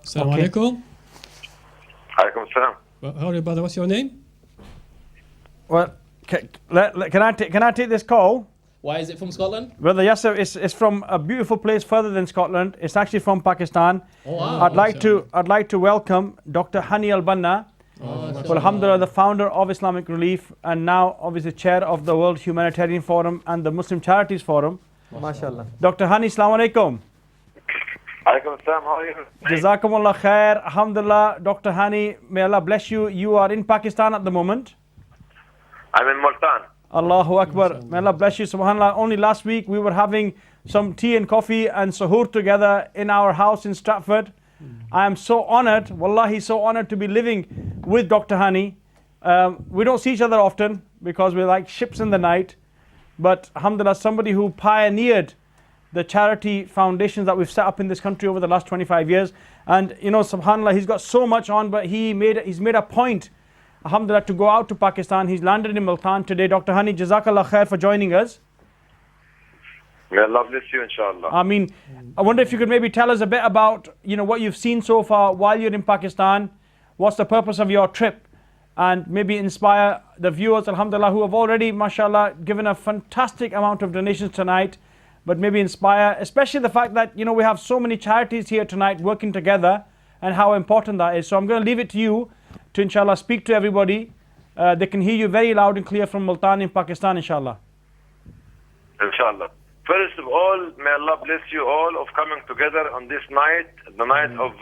Assalamu alaikum. Alaikum salam. How are you, brother? What's your name? Well, can I take this call? Why is it from Scotland? Brother Yasser, it's from a beautiful place further than Scotland. It's actually from Pakistan. Oh, wow. I'd like to welcome Dr. Hany El Banna. Alhamdulillah, the founder of Islamic Relief and now obviously chair of the World Humanitarian Forum and the Muslim Charities Forum. MashaAllah. Dr. Hany, Assalamu alaikum. Alaikum salam. How are you? Jazakumullah khair. Alhamdulillah. Dr. Hany, may Allah bless you. You are in Pakistan at the moment. I'm in Multan. Allahu Akbar. May Allah bless you. Subhanallah. Only last week we were having some tea and coffee and suhoor together in our house in Stratford. I am so honored, wallahi, so honored to be living with Dr. Hany. We don't see each other often because we're like ships in the night. But alhamdulillah, somebody who pioneered the charity foundations that we've set up in this country over the last 25 years. And you know, subhanallah, he's got so much on, but he's made a point, alhamdulillah, to go out to Pakistan. He's landed in Multan today. Dr. Hany, Jazakallah khair for joining us. May Allah bless you, inshallah. I mean, I wonder if you could maybe tell us a bit about, you know, what you've seen so far while you're in Pakistan. What's the purpose of your trip? And maybe inspire the viewers, alhamdulillah, who have already, mashallah, given a fantastic amount of donations tonight. But maybe inspire, especially the fact that, you know, we have so many charities here tonight working together and how important that is. So I'm going to leave it to you to, inshallah, speak to everybody. They can hear you very loud and clear from Multan in Pakistan, inshallah. Inshallah. First of all, may Allah bless you all of coming together on this night, the night of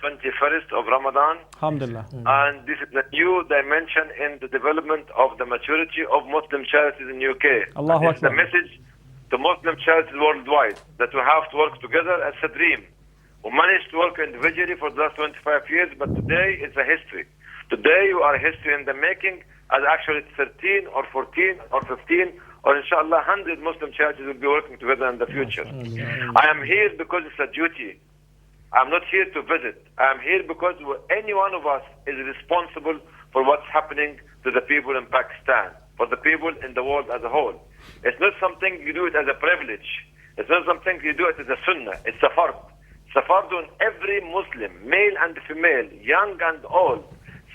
21st of Ramadan. Alhamdulillah. And this is a new dimension in the development of the maturity of Muslim charities in UK. Allahu It's the Akbar. message to Muslim charities worldwide that we have to work together as a dream. We managed to work individually for the last 25 years, but today it's a history. Today you are a history in the making, as actually 13 or 14 or 15 or inshallah 100 Muslim charities will be working together in the future. I am here because it's a duty. I'm not here to visit. I am here because any one of us is responsible for what's happening to the people in Pakistan, for the people in the world as a whole. It's not something you do it as a privilege. It's not something you do it as a sunnah. It's a fard. It's a fard on every Muslim, male and female, young and old,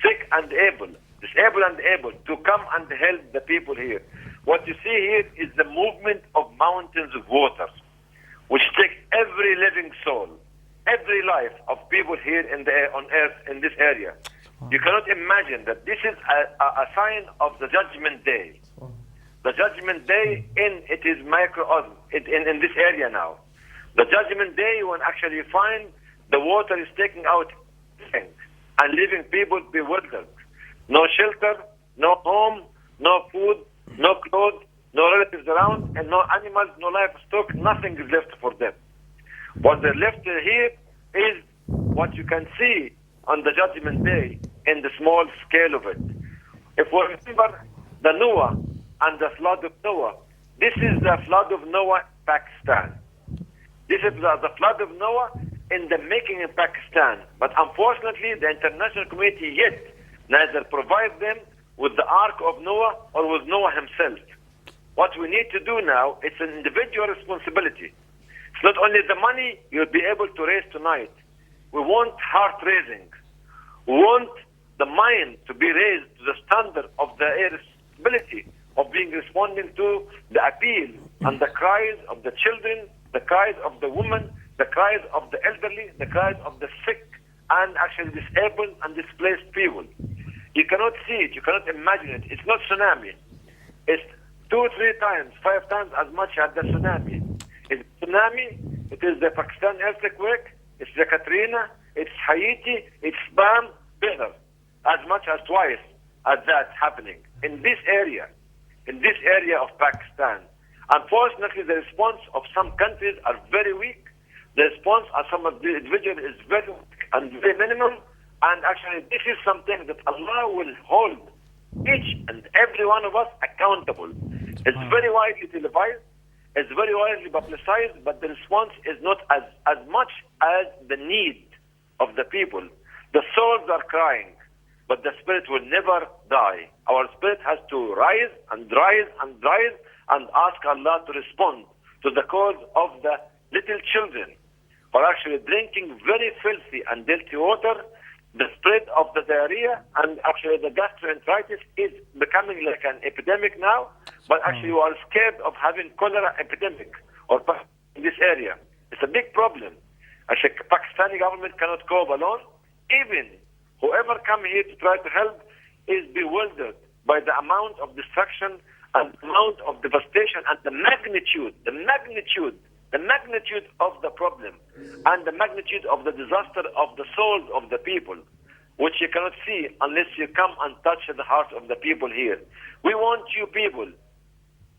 sick and able, disabled and able, to come and help the people here. What you see here is the movement of mountains of water, which takes every living soul, every life of people here on earth in this area. You cannot imagine that this is a sign of the judgment day. The judgment day it is microcosm in this area now. The judgment day when actually you find the water is taking out and leaving people bewildered. No shelter, no home, no food, no clothes, no relatives around, and no animals, no livestock, nothing is left for them. What is left here is what you can see on the judgment day in the small scale of it. If we remember the Noah and the flood of Noah, this is the flood of Noah in Pakistan. This is the flood of Noah in the making in Pakistan. But unfortunately, the international community yet neither provide them with the Ark of Noah or with Noah himself. What we need to do now, it's an individual responsibility. It's not only the money you'll be able to raise tonight. We want heart raising. We want the mind to be raised to the standard of the responsibility of being responding to the appeal and the cries of the children, the cries of the women, the cries of the elderly, the cries of the sick and actually disabled and displaced people. You cannot see it, you cannot imagine it. It's not tsunami. It's 2, 3 times, 5 times as much as the tsunami. It's tsunami, it is the Pakistan earthquake, it's the Katrina, it's Haiti, it's Spam, better, as much as twice as that happening in this area of Pakistan. Unfortunately, the response of some countries are very weak. The response of some of the individuals is very weak and very minimum. And actually, this is something that Allah will hold each and every one of us accountable. It's very widely televised, it's very widely publicized, but the response is not as much as the need of the people. The souls are crying, but the spirit will never die. Our spirit has to rise and rise and rise and ask Allah to respond to the cause of the little children who are actually drinking very filthy and dirty water, the spread of the diarrhea and actually the gastroenteritis is becoming like an epidemic now. But actually, we are scared of having cholera epidemic or in this area. It's a big problem. Actually, Pakistani government cannot cope alone. Even whoever come here to try to help is bewildered by the amount of destruction and the amount of devastation and the magnitude of the problem and the magnitude of the disaster of the souls of the people, which you cannot see unless you come and touch the heart of the people here. We want you people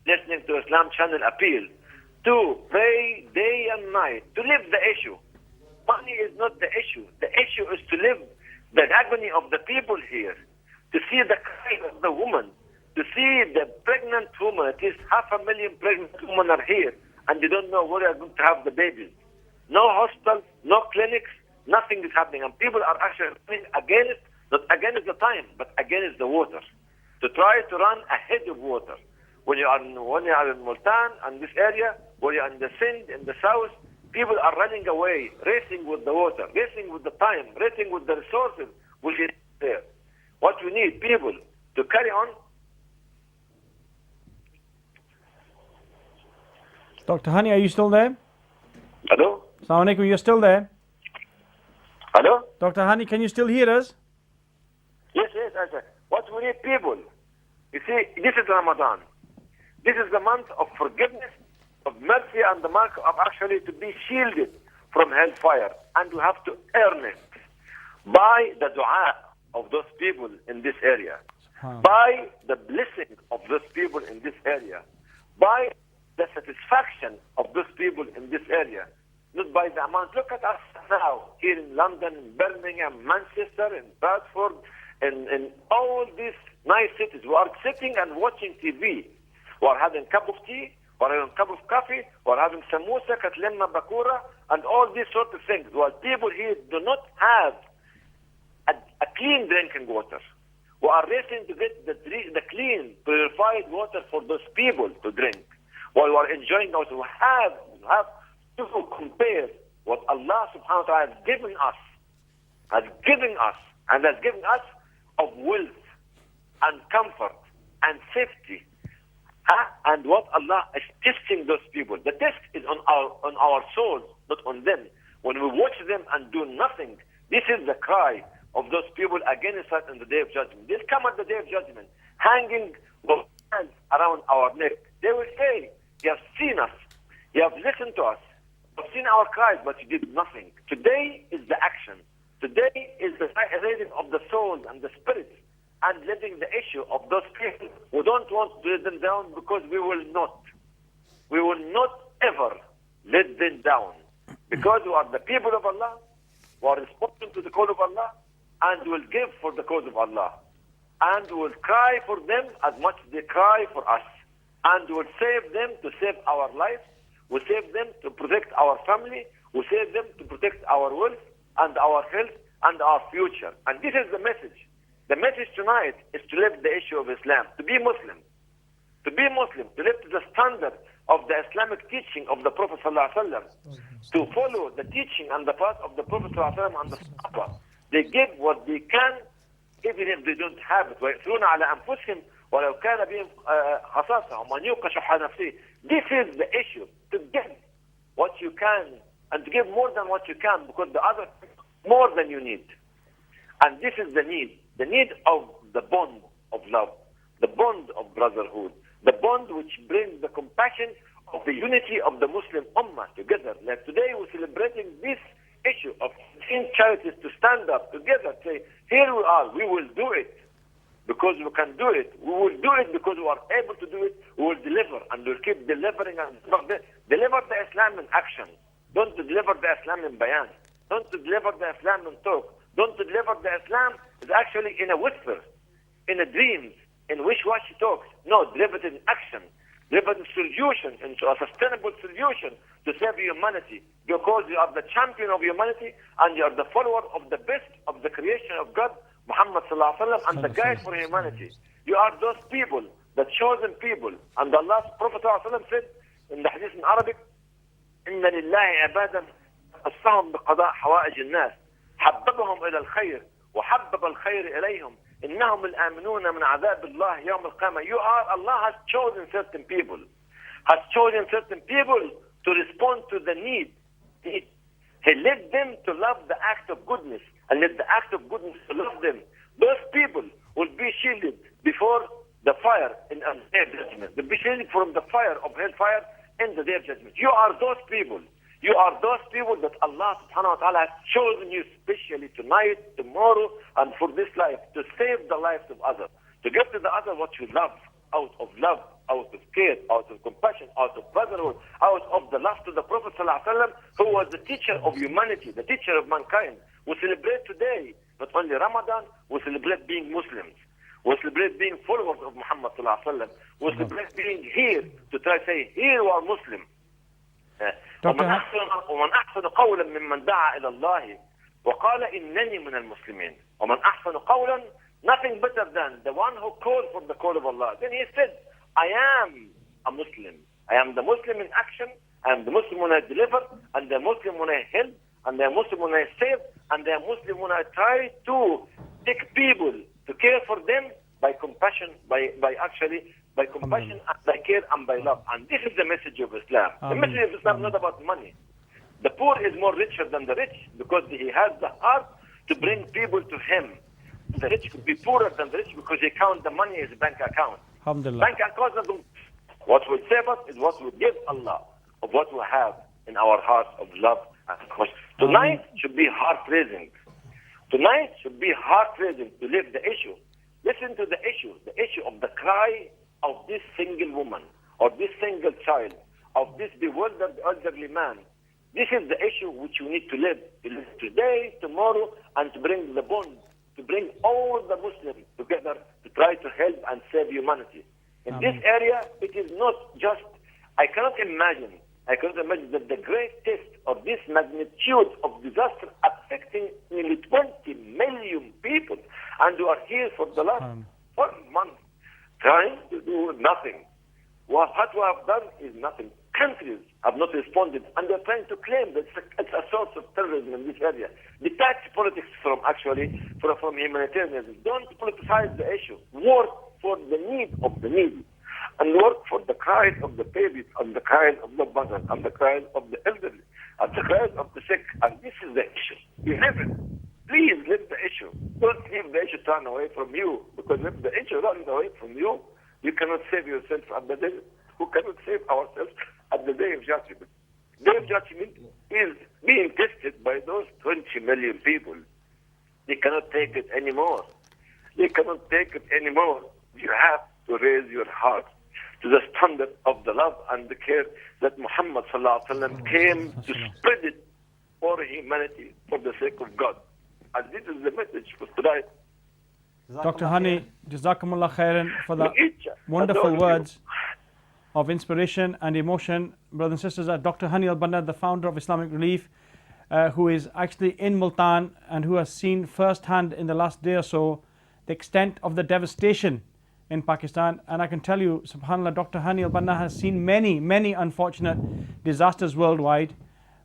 listening to Islam Channel appeal to pray day and night, to live the issue. Money is not the issue. The issue is to live the agony of the people here, to see the cry of the woman, to see the pregnant woman. At least 500,000 pregnant women are here, and they don't know where they are going to have the babies. No hospital, no clinics, nothing is happening. And people are actually running against, not against the time, but against the water, to try to run ahead of water. When you are in Multan and this area, when you are in the Sindh, in the south, people are running away, racing with the water, racing with the time, racing with the resources which is there. What we need, people, to carry on. Dr. Hany, are you still there? Hello? Assalamu alaikum, you're still there? Hello? Dr. Hany, can you still hear us? Yes, I said. What we need, people. You see, this is Ramadan. This is the month of forgiveness, of mercy, and the mark of actually to be shielded from hellfire. And we have to earn it by the dua of those people in this area, by the blessing of those people in this area, by the satisfaction of those people in this area, not by the amount. Look at us now here in London, in Birmingham, Manchester, in Bradford, in all these nice cities. We are sitting and watching TV. We are having a cup of tea, we are having a cup of coffee, we are having samosa, katlemna, bakura, and all these sort of things. While people here do not have a clean drinking water. We are racing to get the clean, purified water for those people to drink. While we are enjoying those, we have to compare what Allah subhanahu wa ta'ala has given us of wealth and comfort and safety. And what Allah is testing those people. The test is on our souls, not on them. When we watch them and do nothing, this is the cry of those people against us in the day of judgment. They'll come at the day of judgment, hanging with hands around our neck. They will say, you have seen us, you have listened to us, you have seen our cries, but you did nothing. Today is the action. Today is the raising of the souls and the spirits, and letting the issue of those people who don't want to let them down, because we will not ever let them down, because we are the people of Allah, we are responding to the call of Allah, and will give for the cause of Allah, and will cry for them as much as they cry for us, and will save them to save our lives, will save them to protect our family, will save them to protect our wealth and our health and our future. And this is the message. The message tonight is to live the issue of Islam, to be Muslim, to live to the standard of the Islamic teaching of the Prophet ﷺ, to follow the teaching and the path of the Prophet ﷺ and the Sahaba. They give what they can, even if they don't have it. وَيَأْثُرُونَ عَلَى أَنفُسِهِمْ وَلَوْ كَانَ بِهِمْ خَصَاصَةٌ وَمَنْ يُوقَ شُحَّ نَفْسِهِ. This is the issue, to give what you can and to give more than what you can, because the other more than you need. And this is the need of the bond of love, the bond of brotherhood, the bond which brings the compassion of the unity of the Muslim Ummah together. Like today we're celebrating this issue of in charities to stand up together, say, here we are, we will do it because we can do it. We will do it because we are able to do it. We will deliver, and we'll keep delivering and deliver the Islam in action. Don't deliver the Islam in bayan. Don't deliver the Islam in talk. Don't deliver the Islam is actually in a whisper, in a dream, in wish-washy talks. No, deliver it in action. Deliver the solution into a sustainable solution to save humanity, because you are the champion of humanity and you are the follower of the best of the creation of God, Muhammad sallallahu alaihi wasallam, and the guide for humanity. You are those people, the chosen people. And Allah's Prophet sallallahu alaihi wasallam said in the hadith in Arabic, إِنَّ لِلَّهِ عِبَادًا أَصَّهُمْ بِقَضَاءِ حَوَائِجِ النَّاسِ حببهم إلى الخير وحبب الخير إليهم إنهم الآمنون من عذاب الله يوم القيامة. Allah has chosen certain people, to respond to the need. He led them to love the act of goodness and let the act of goodness to love them. Those people will be shielded before the fire in the day of judgment. They'll be shielded from the fire of hellfire in the day of judgment. You are those people. You are those people that Allah subhanahu wa ta'ala has chosen you specially tonight, tomorrow, and for this life to save the lives of others. To give to the other what you love, out of love, out of care, out of compassion, out of brotherhood, out of the love to the Prophet ﷺ, who was the teacher of humanity, the teacher of mankind. We celebrate today, not only Ramadan, we celebrate being Muslims. We celebrate being followers of Muhammad ﷺ. We celebrate being here to try to say, here we are Muslim. ومن أحسن قولا ممن دعا إلى الله وقال إنني من المسلمين. ومن أحسن قولا, nothing better than the one who called for the call of Allah. Then he said, I am a Muslim. I am the Muslim in action. I am the Muslim when I deliver, and the Muslim when I help, and the Muslim when I save, and the Muslim when I try to take people, to care for them by compassion, by compassion, by care, and by love. And this is the message of Islam. The message of Islam is not about money. The poor is more richer than the rich because he has the heart to bring people to him. The rich could be poorer than the rich because they count the money as a bank account. Bank account doesn't. What will save us is what we give Allah of what we have in our hearts of love and compassion. Tonight should be heart-raising. Tonight should be heart-raising to live the issue. Listen to the issue of the cry of this single woman, or this single child, of this bewildered elderly man. This is the issue which we need to live today, tomorrow, and to bring the bond, to bring all the Muslims together to try to help and save humanity. In this area, it is not just, I cannot imagine that the great test of this magnitude of disaster affecting nearly 20 million people, and you are here for the last 1 month trying to do nothing. What we have done is nothing. Countries have not responded, and they're trying to claim that it's a source of terrorism in this area. Detach politics from humanitarianism. Don't politicize the issue. Work for the need of the needy, and work for the cries of the babies, and the cries of the mothers, and the cries of the elderly, and the cries of the sick. And this is the issue. You have it. Please live the issue. Don't leave the issue turn away from you, because if the issue runs away from you, you cannot save yourself at the day. Who cannot save ourselves at the day of judgment? The day of judgment is being tested by those 20 million people. They cannot take it anymore. They cannot take it anymore. You have to raise your heart to the standard of the love and the care that Muhammad sallallahu alaihi wasallam came to spread it for humanity for the sake of God. And this is the message for tonight. Dr. Hany, Jazakumullah khairan for the wonderful words of inspiration and emotion. Brothers and sisters, Dr. Hany El Banna, the founder of Islamic Relief, who is actually in Multan and who has seen firsthand in the last day or so the extent of the devastation in Pakistan. And I can tell you, subhanAllah, Dr. Hany El Banna has seen many, many unfortunate disasters worldwide.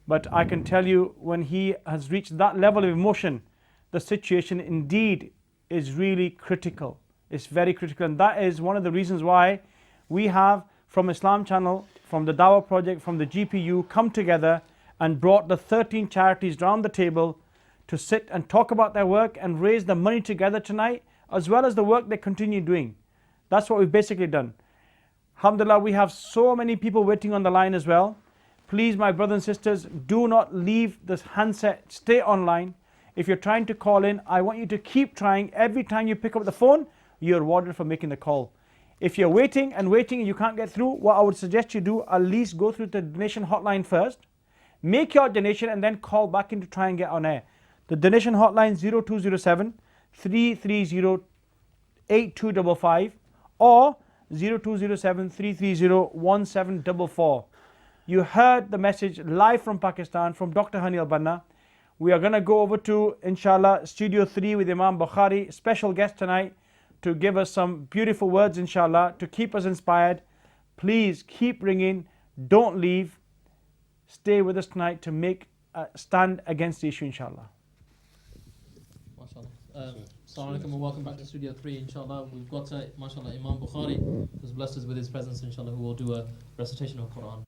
But I can tell you, when he has reached that level of emotion, the situation indeed is really critical. It's very critical. And that is one of the reasons why we have, from Islam Channel, from the Dawah Project, from the GPU, come together and brought the 13 charities round the table to sit and talk about their work and raise the money together tonight, as well as the work they continue doing. That's what we've basically done. Alhamdulillah, we have so many people waiting on the line as well. Please, my brothers and sisters, do not leave this handset. Stay online. If you're trying to call in, I want you to keep trying. Every time you pick up the phone, you're rewarded for making the call. If you're waiting and you can't get through, what I would suggest you do, at least go through the donation hotline first. Make your donation and then call back in to try and get on air. The donation hotline 0207 330 8255 or 0207 330 1744. You heard the message live from Pakistan from Dr. Hany El Banna. We are going to go over to, inshallah, Studio 3 with Imam Bukhari, special guest tonight, to give us some beautiful words, inshallah, to keep us inspired. Please keep ringing. Don't leave. Stay with us tonight to make a stand against the issue, inshallah. MashaAllah. Assalamu alaikum and welcome back to Studio 3, inshallah. We've got, mashallah, Imam Bukhari, who's blessed us with his presence, inshallah, who will do a recitation of Quran.